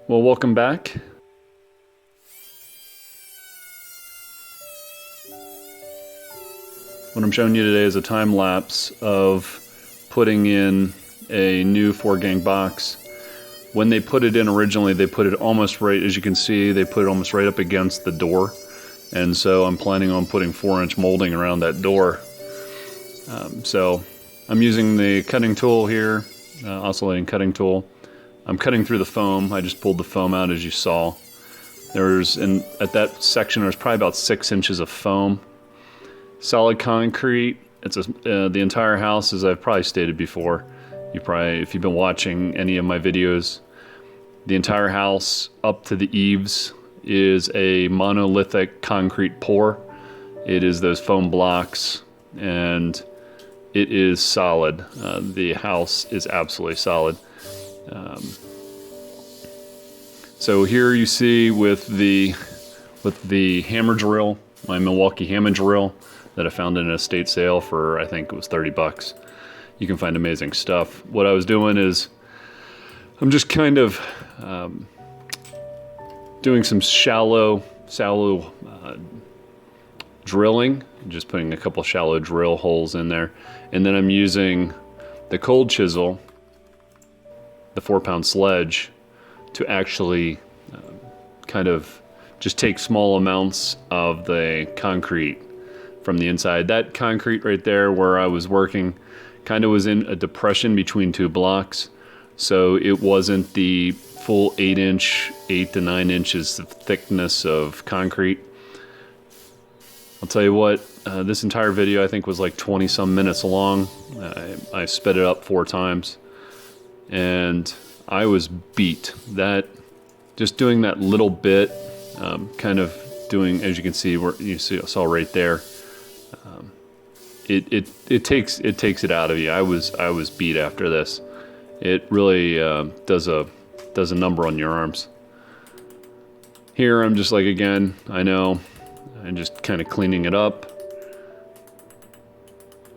Well, welcome back. What I'm showing you today is a time lapse of putting in a new 4-gang box. When they put it in originally, they put it almost right, as you can see, they put it almost right up against the door. And so I'm planning on putting 4-inch molding around that door. So I'm using the cutting tool here, oscillating cutting tool. I'm cutting through the foam. I just pulled the foam out, as you saw. At that section, there's probably about 6 inches of foam. Solid concrete. It's the entire house, as I've probably stated before. If you've been watching any of my videos, the entire house up to the eaves is a monolithic concrete pour. It is those foam blocks, and it is solid. The house is absolutely solid. So here you see with the hammer drill, my Milwaukee hammer drill that I found in an estate sale for, I think it was 30 bucks. You can find amazing stuff. What I was doing is I'm just kind of doing some shallow drilling, just putting a couple shallow drill holes in there. And then I'm using the cold chisel, the 4-pound sledge, to actually kind of just take small amounts of the concrete from the inside. That concrete right there where I was working kind of was in a depression between 2 blocks, so it wasn't the full 8 to 9 inches of thickness of concrete. I'll tell you what, this entire video I think was like 20 some minutes long. I sped it up 4 times and I was beat. Just doing that little bit, kind of doing, as you can see, where you saw right there, it takes it out of you. I was beat after this. It really does a number on your arms. Here I'm just like, again, I know, I'm just kind of cleaning it up.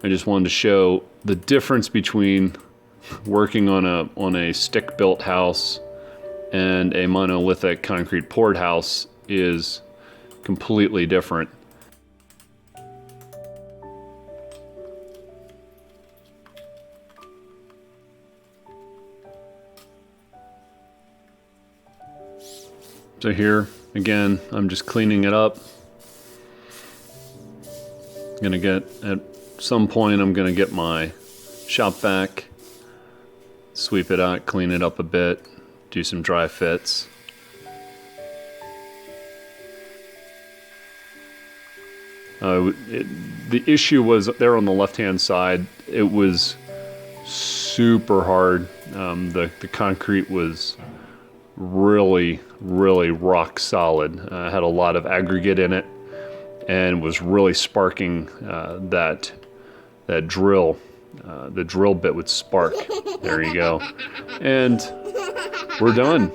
I just wanted to show the difference between working on a stick-built house and a monolithic concrete poured house is completely different. So here, again, I'm just cleaning it up. At some point, I'm gonna get my shop vac, sweep it out, clean it up a bit, do some dry fits. The issue was there on the left-hand side. It was super hard. The concrete was really rock solid. Had a lot of aggregate in it and was really sparking that drill. The drill bit would spark. There you go. And we're done.